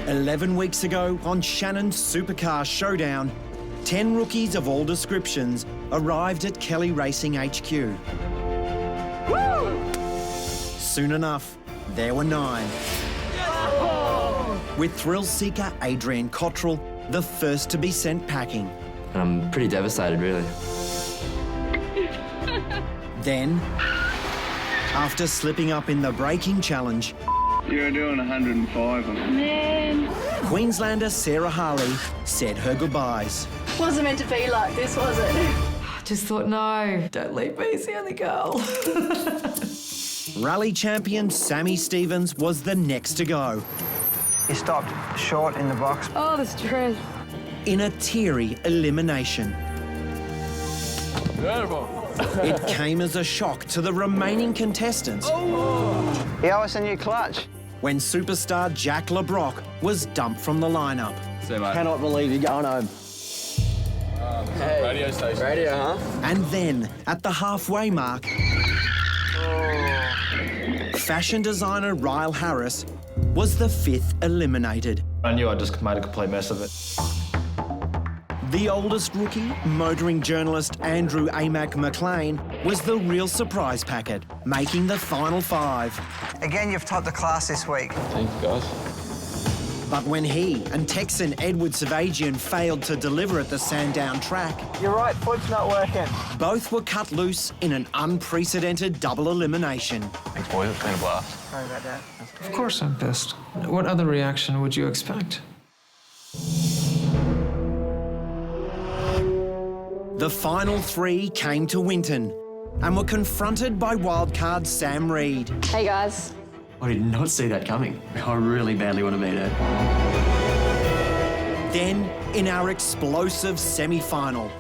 "11 weeks ago on Shannons Supercar Showdown, 10 rookies of all descriptions arrived at Kelly Racing HQ. Woo! Soon enough, there were 9. With thrill-seeker Adrian Cottrell, the first to be sent packing. And I'm pretty devastated, really. Then, after slipping up in the braking challenge, You're doing 105 of them. Man. Queenslander Sarah Harley said her goodbyes. Wasn't meant to be like this, was it? I just thought, no, don't leave me, it's the only girl. Rally champion Sammy Stevens was the next to go. He stopped short in the box. Oh, the stress. In a teary elimination. It came as a shock to the remaining contestants He owed us a new clutch. when superstar Jack LeBrock was dumped from the lineup. Cannot believe you're going home. Radio station. Radio, huh? And then, at the halfway mark, fashion designer Ryle Harris was the 5th eliminated. I knew I just made a complete mess of it. The oldest rookie, motoring journalist Andrew Amac McLean, was the real surprise packet, making the final 5. Again, you've topped the class this week. Thanks, guys. But when he and Texan Edward Savagian failed to deliver at the Sandown track, Your right foot's not working. both were cut loose in an unprecedented double elimination. Thanks, boys. It's been a blast. Sorry about that. Of course I'm pissed. What other reaction would you expect? The final 3 came to Winton and were confronted by wildcard Sam Reed. Hey, guys. I did not see that coming. I really badly want to meet her. Then, in our explosive semi-final,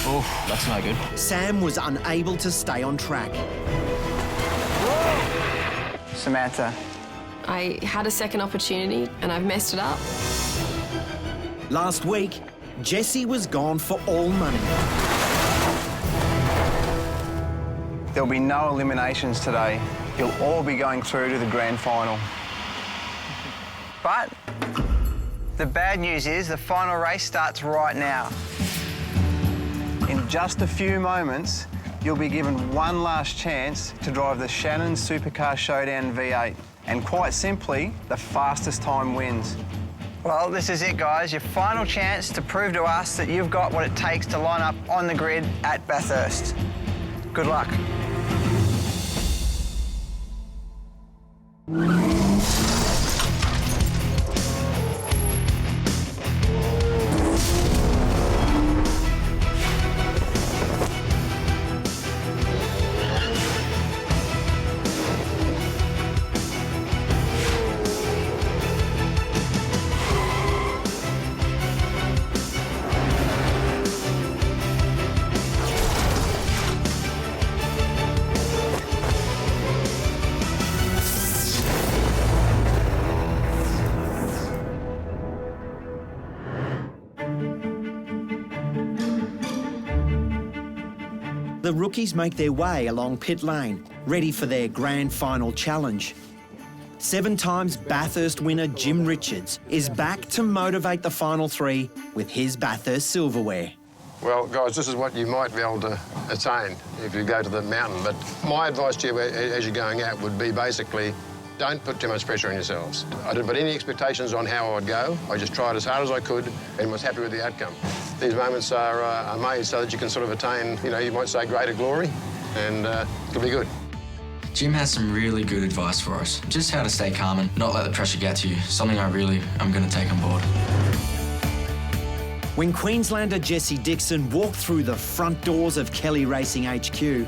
Oh, that's no good. Sam was unable to stay on track. Samantha. I had a second opportunity and I've messed it up. Last week, Jesse was gone for all money. There'll be no eliminations today. You'll all be going through to the grand final. But the bad news is the final race starts right now. In just a few moments, you'll be given one last chance to drive the Shannons Supercar Showdown V8. And quite simply, the fastest time wins. Well, this is it, guys. Your final chance to prove to us that you've got what it takes to line up on the grid at Bathurst. Good luck. The rookies make their way along pit lane, ready for their grand final challenge. 7 times Bathurst winner Jim Richards is back to motivate the final 3 with his Bathurst silverware. Well, guys, this is what you might be able to attain if you go to the mountain. But my advice to you as you're going out would be basically don't put too much pressure on yourselves. I didn't put any expectations on how I would go. I just tried as hard as I could and was happy with the outcome. These moments are made so that you can sort of attain, you might say greater glory, and it'll be good. Jim has some really good advice for us. Just how to stay calm and not let the pressure get to you. Something I'm going to take on board. When Queenslander Jesse Dixon walked through the front doors of Kelly Racing HQ,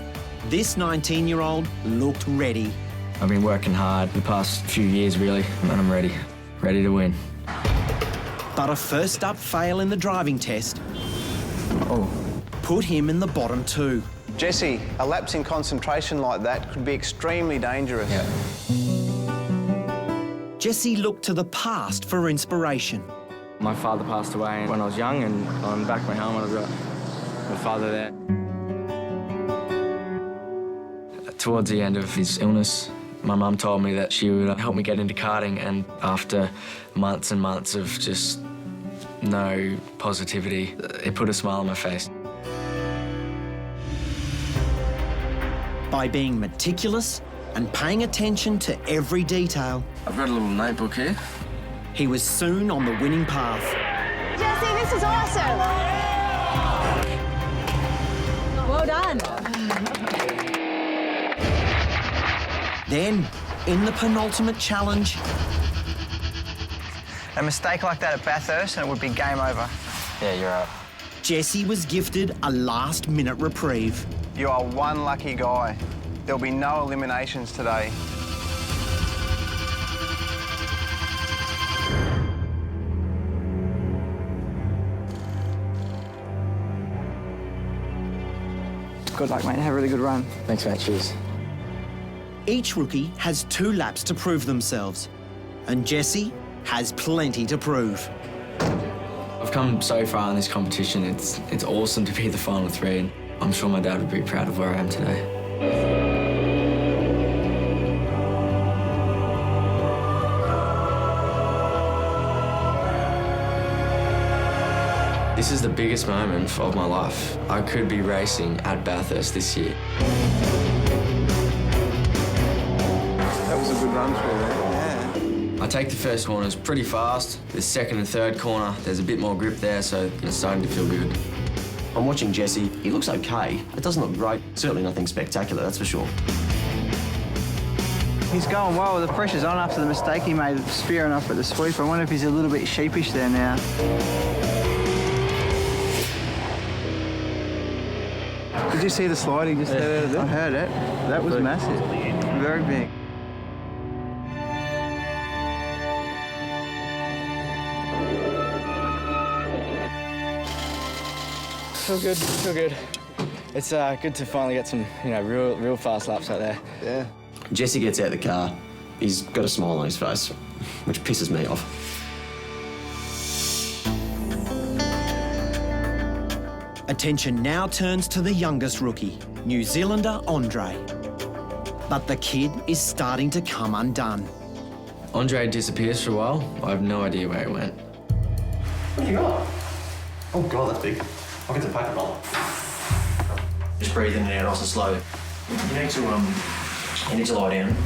this 19-year-old looked ready. I've been working hard the past few years, really, and I'm ready to win. But a first-up fail in the driving test put him in the bottom 2. Jesse, a lapse in concentration like that could be extremely dangerous. Yeah. Jesse looked to the past for inspiration. My father passed away when I was young, and I'm back at my home and I've got my father there. Towards the end of his illness, my mum told me that she would help me get into karting, and after months and months of just no positivity, it put a smile on my face. By being meticulous and paying attention to every detail, I've got a little notebook here. he was soon on the winning path. Jesse, this is awesome. Well done. Then, in the penultimate challenge, A mistake like that at Bathurst and it would be game over. Yeah, you're right. Jesse was gifted a last-minute reprieve. You are one lucky guy. There'll be no eliminations today. Good luck, mate. Have a really good run. Thanks, mate. Cheers. Each rookie has 2 laps to prove themselves, and Jesse has plenty to prove. I've come so far in this competition. It's awesome to be the final 3, and I'm sure my dad would be proud of where I am today. This is the biggest moment of my life. I could be racing at Bathurst this year. That was a good run through there. Yeah. I take the first corners pretty fast. The second and third corner, there's a bit more grip there, so it's starting to feel good. I'm watching Jesse. He looks okay. It doesn't look great. Certainly nothing spectacular, that's for sure. He's going well. The pressure's on after the mistake he made spearing off at the sweep. I wonder if he's a little bit sheepish there now. Did you see the slide he just had out of there? I heard it. That was massive. Very big. Feel good, feel good. It's good to finally get some, real fast laps out there. Yeah. Jesse gets out of the car. He's got a smile on his face, which pisses me off. Attention now turns to the youngest rookie, New Zealander Andre. But the kid is starting to come undone. Andre disappears for a while. I have no idea where he went. What do you got? Oh, God, that's big. I'll get the paper roller. Just breathe in and out nice and slow. You need to lie down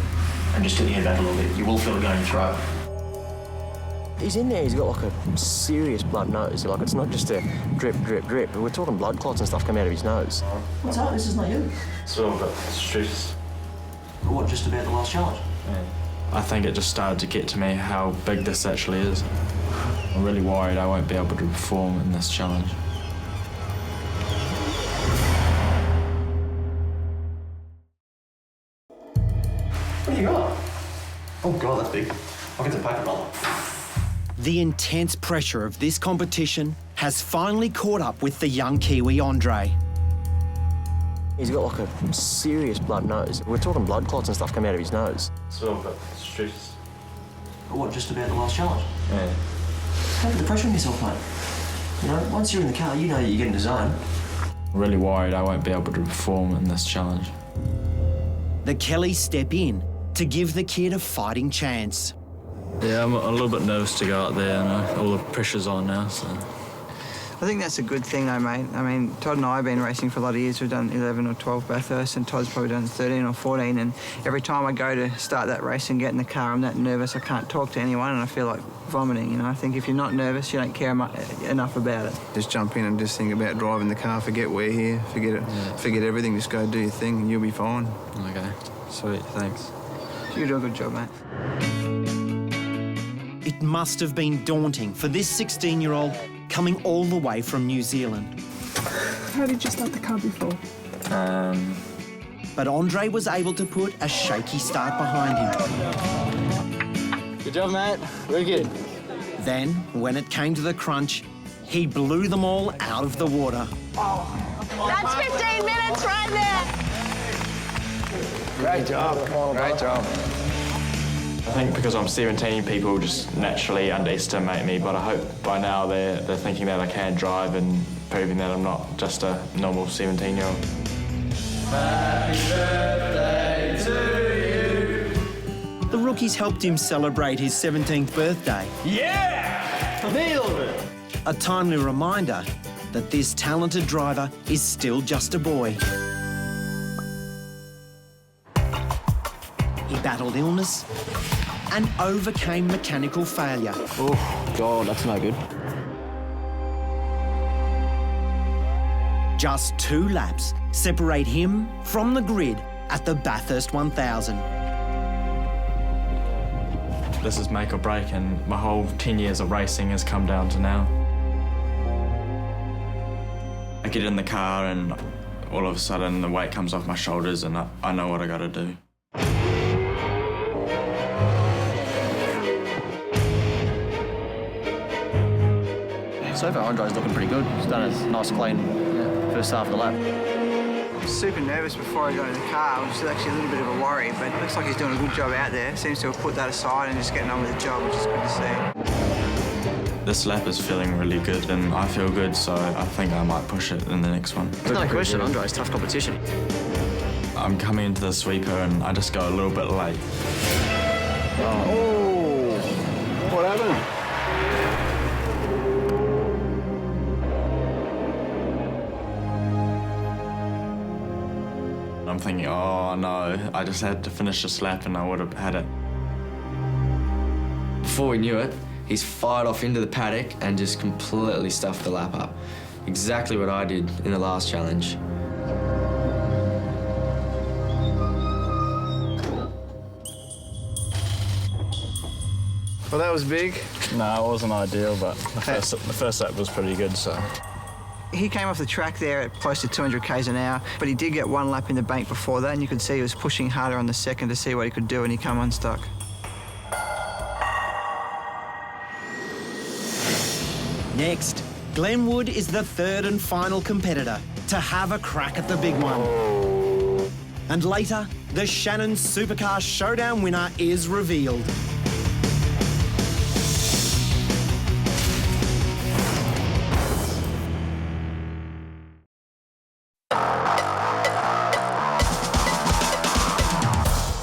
and just tilt your head back a little bit. You will feel it going in your throat. He's in there, he's got like a serious blood nose. Like, it's not just a drip, drip, drip. We're talking blood clots and stuff coming out of his nose. What's that? This is not you. So, but stress. What, just about the last challenge? Yeah. I think it just started to get to me how big this actually is. I'm really worried I won't be able to perform in this challenge. What do you got? Oh, God, that's big. I'll get the paper roller. The intense pressure of this competition has finally caught up with the young Kiwi Andre. He's got like a serious blood nose. We're talking blood clots and stuff coming out of his nose. So, but stress. What, just about the last challenge? Yeah. Don't put the pressure on yourself, mate. You know, once you're in the car, you know you're getting the zone. I'm really worried I won't be able to perform in this challenge. The Kellys step in to give the kid a fighting chance. Yeah, I'm a little bit nervous to go out there, all the pressure's on now, so. I think that's a good thing, though, mate. I mean, Todd and I have been racing for a lot of years. We've done 11 or 12 Bathurst, and Todd's probably done 13 or 14. And every time I go to start that race and get in the car, I'm that nervous. I can't talk to anyone, and I feel like vomiting. You know, I think if you're not nervous, you don't care enough about it. Just jump in and just think about driving the car. Forget we're here. Forget it. Yeah. Forget everything. Just go do your thing, and you'll be fine. Okay, sweet, thanks. You do a good job, mate. It must have been daunting for this 16-year-old coming all the way from New Zealand. How did you start the car before? But Andre was able to put a shaky start behind him. Good job, mate. Very good. Then, when it came to the crunch, he blew them all out of the water. That's 15 minutes right there. Great job. Great job. I think because I'm 17, people just naturally underestimate me, but I hope by now they're thinking that I can drive and proving that I'm not just a normal 17-year-old. Happy birthday rookies helped him celebrate his 17th birthday. Yeah! Nailed it! A timely reminder that this talented driver is still just a boy. He battled illness and overcame mechanical failure. Oh, God, that's no good. Just 2 laps separate him from the grid at the Bathurst 1000. This is make or break, and my whole 10 years of racing has come down to now. I get in the car and all of a sudden the weight comes off my shoulders and I know what I gotta do. So far, Andre's looking pretty good. He's done a nice, clean first half of the lap. I was super nervous before I got in the car, which is actually a little bit of a worry, but it looks like he's doing a good job out there. Seems to have put that aside and just getting on with the job, which is good to see. This lap is feeling really good and I feel good, so I think I might push it in the next one. There's no question, Andre's tough competition. I'm coming into the sweeper and I just go a little bit late. Oh, what happened? I'm thinking, oh no, I just had to finish this lap and I would have had it. Before we knew it, he's fired off into the paddock and just completely stuffed the lap up. Exactly what I did in the last challenge. Well, that was big. No, it wasn't ideal, but the first lap was pretty good, so. He came off the track there at close to 200 k's an hour, but he did get 1 lap in the bank before that, and you could see he was pushing harder on the second to see what he could do, and he come unstuck. Next, Glen Wood is the 3rd and final competitor to have a crack at the big one. And later, the Shannons Supercar Showdown winner is revealed.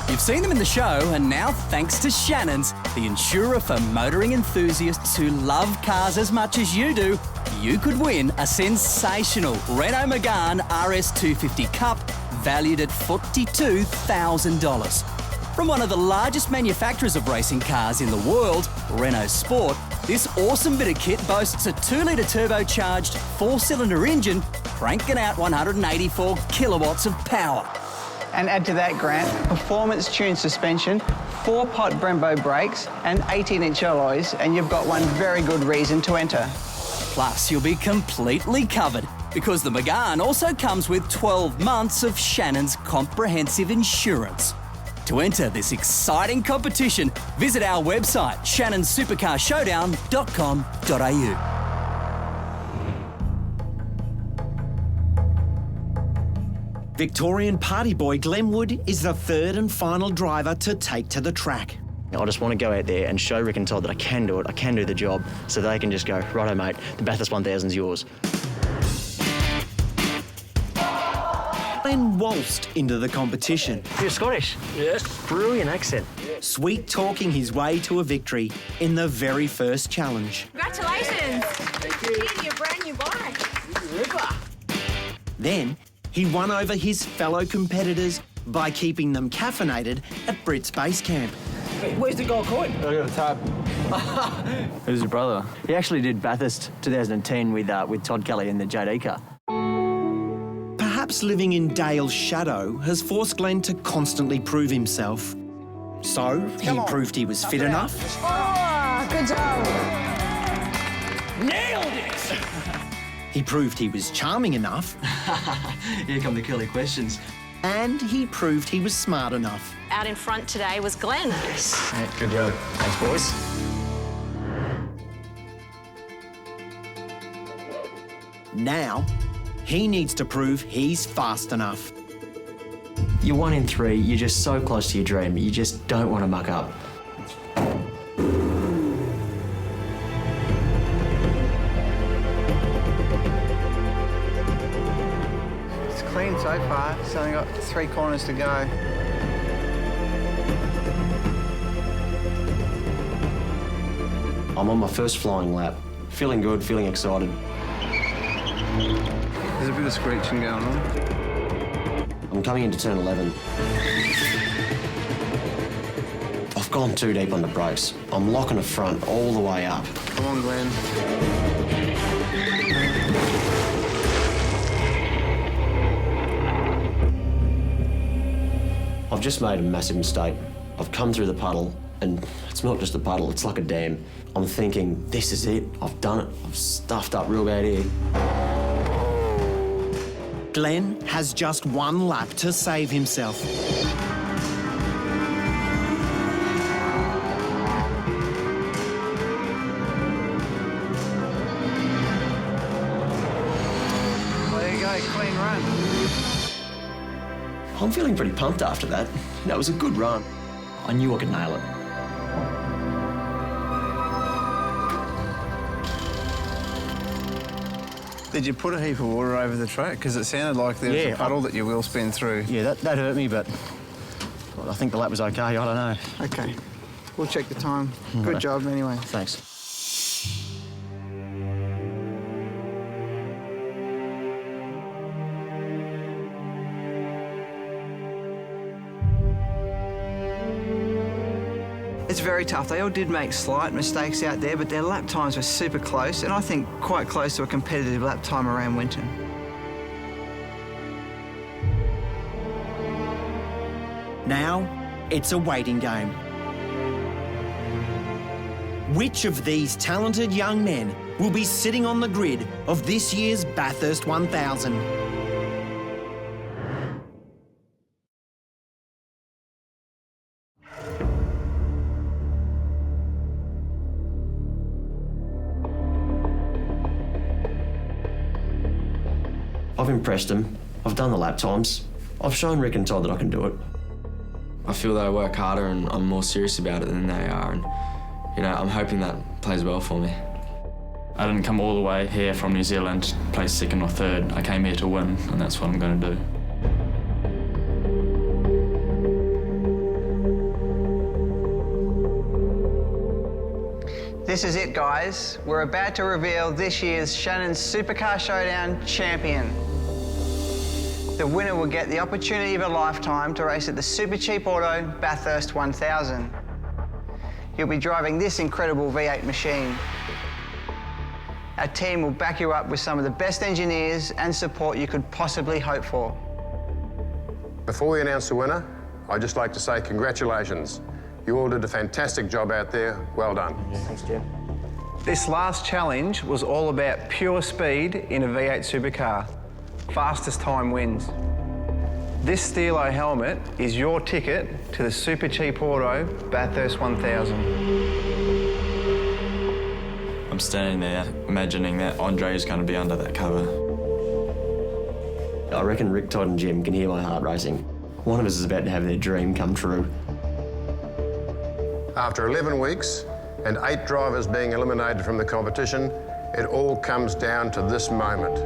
You've seen them in the show, and now thanks to Shannons, the insurer for motoring enthusiasts who love cars as much as you do, you could win a sensational Renault Megane RS250 Cup valued at $42,000. From one of the largest manufacturers of racing cars in the world, Renault Sport, this awesome bit of kit boasts a 2-litre turbocharged 4-cylinder engine cranking out 184 kilowatts of power. And add to that, Grant, performance-tuned suspension, 4-pot Brembo brakes and 18-inch alloys, and you've got one very good reason to enter. Plus, you'll be completely covered because the Megane also comes with 12 months of Shannons comprehensive insurance. To enter this exciting competition, visit our website, shannonsupercarshowdown.com.au. Victorian party boy Glen Wood is the 3rd and final driver to take to the track. I just want to go out there and show Rick and Todd that I can do it, I can do the job, so they can just go, righto mate, the Bathurst 1000's yours. Glen waltzed into the competition. You're Scottish? Yes. Brilliant accent. Sweet-talking his way to a victory in the very first challenge. Congratulations. Thank you. Getting your brand new bike. Ripper. Then, he won over his fellow competitors by keeping them caffeinated at Brit's base camp. Where's the gold coin? I got a tab. Who's your brother? He actually did Bathurst 2010 with Todd Kelly in the JD car. Perhaps living in Dale's shadow has forced Glen to constantly prove himself. So, he proved he was fit enough. Oh, good job. Nailed it! He proved he was charming enough. Here come the curly questions. And he proved he was smart enough. Out in front today was Glen. Yes. Good job. Thanks, boys. Now, he needs to prove he's fast enough. You're 1 in 3, you're just so close to your dream, you just don't want to muck up. It's clean so far. It's only got 3 corners to go. I'm on my first flying lap. Feeling good, feeling excited. There's a bit of screeching going on. I'm coming into turn 11. I've gone too deep on the brakes. I'm locking the front all the way up. Come on, Glenn. I've just made a massive mistake. I've come through the puddle, and it's not just a puddle, it's like a dam. I'm thinking, this is it, I've done it, I've stuffed up real bad here. Glen has just one lap to save himself. There you go, clean run. I'm feeling pretty pumped after that. That was a good run. I knew I could nail it. Did you put a heap of water over the track? Because it sounded like there was a puddle that your wheel spin through. Yeah, that hurt me, but I think the lap was okay, I don't know. Okay, we'll check the time. Good job anyway. Thanks. It's very tough. They all did make slight mistakes out there, but their lap times were super close, and I think quite close to a competitive lap time around Winton. Now, it's a waiting game. Which of these talented young men will be sitting on the grid of this year's Bathurst 1000? I've impressed them. I've done the lap times. I've shown Rick and Todd that I can do it. I feel that I work harder and I'm more serious about it than they are, and you know, I'm hoping that plays well for me. I didn't come all the way here from New Zealand, place second or third. I came here to win, and that's what I'm going to do. This is it, guys. We're about to reveal this year's Shannons Supercar Showdown champion. The winner will get the opportunity of a lifetime to race at the Supercheap Auto Bathurst 1000. You'll be driving this incredible V8 machine. Our team will back you up with some of the best engineers and support you could possibly hope for. Before we announce the winner, I'd just like to say congratulations. You all did a fantastic job out there. Well done. Thanks, Jim. This last challenge was all about pure speed in a V8 supercar. Fastest time wins. This Stilo helmet is your ticket to the Supercheap Auto Bathurst 1000. I'm standing there imagining that Andre is going to be under that cover. I reckon Rick, Todd and Jim can hear my heart racing. One of us is about to have their dream come true. After 11 weeks and 8 drivers being eliminated from the competition, it all comes down to this moment.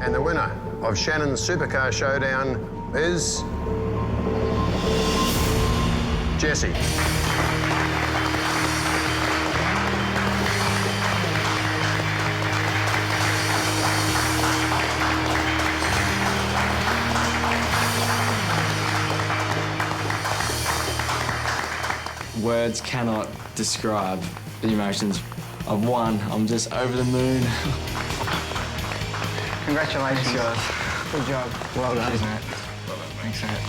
And the winner of Shannons Supercar Showdown is Jesse. Words cannot describe the emotions. I've won. I'm just over the moon. Congratulations, guys. Good job. Well done. Cheers, mate. Thanks, mate.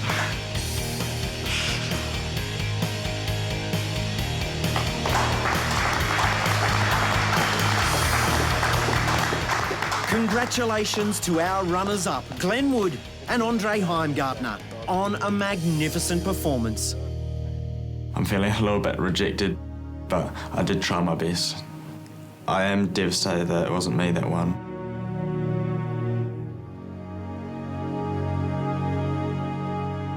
Congratulations to our runners-up, Glen Wood and Andre Heimgartner, on a magnificent performance. I'm feeling a little bit rejected, but I did try my best. I am devastated that it wasn't me that won.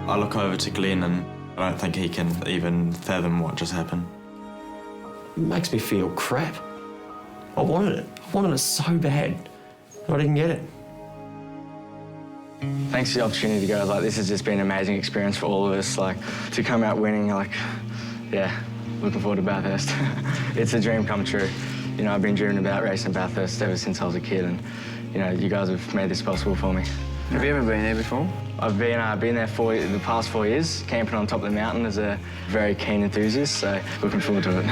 I look over to Glen and I don't think he can even fathom what just happened. It makes me feel crap. I wanted it. I wanted it so bad. I didn't get it. Thanks for the opportunity, guys. Like, this has just been an amazing experience for all of us. Like, to come out winning, like, yeah, looking forward to Bathurst. It's a dream come true. You know, I've been dreaming about racing Bathurst ever since I was a kid, and you know, you guys have made this possible for me. Have you ever been there before? I've been there for the past 4 years, camping on top of the mountain as a very keen enthusiast, so looking forward to it.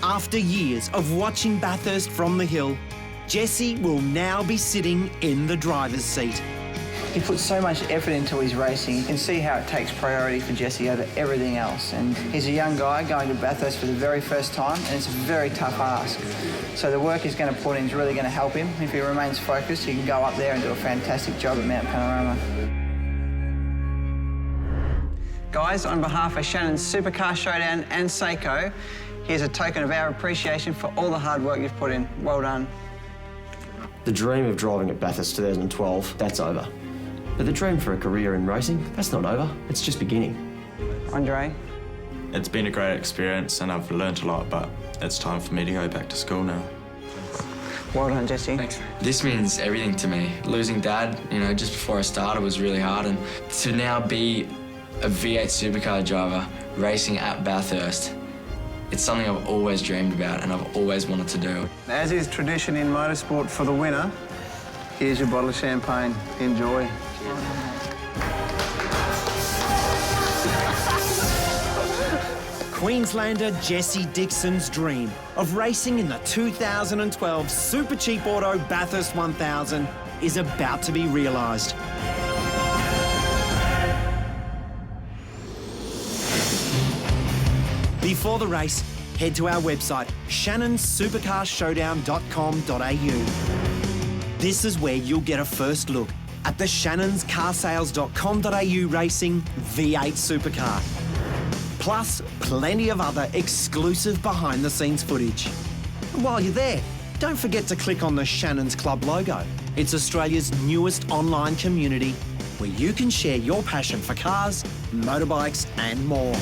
After years of watching Bathurst from the hill, Jesse will now be sitting in the driver's seat. He puts so much effort into his racing. You can see how it takes priority for Jesse over everything else. And he's a young guy going to Bathurst for the very first time, and it's a very tough ask. So the work he's going to put in is really going to help him. If he remains focused, he can go up there and do a fantastic job at Mount Panorama. Guys, on behalf of Shannons Supercar Showdown and Seiko, here's a token of our appreciation for all the hard work you've put in. Well done. The dream of driving at Bathurst 2012, that's over. But the dream for a career in racing, that's not over. It's just beginning. Andre? It's been a great experience and I've learnt a lot, but it's time for me to go back to school now. Well done, Jesse. Thanks. This means everything to me. Losing Dad, you know, just before I started was really hard, and to now be a V8 supercar driver racing at Bathurst, it's something I've always dreamed about and I've always wanted to do. As is tradition in motorsport for the winner, here's your bottle of champagne. Enjoy. Queenslander Jesse Dixon's dream of racing in the 2012 Supercheap Auto Bathurst 1000 is about to be realised. Before the race, head to our website, shannonssupercarshowdown.com.au. This is where you'll get a first look at the shannonscarsales.com.au racing V8 supercar. Plus, plenty of other exclusive behind-the-scenes footage. And while you're there, don't forget to click on the Shannons Club logo. It's Australia's newest online community where you can share your passion for cars, motorbikes and more.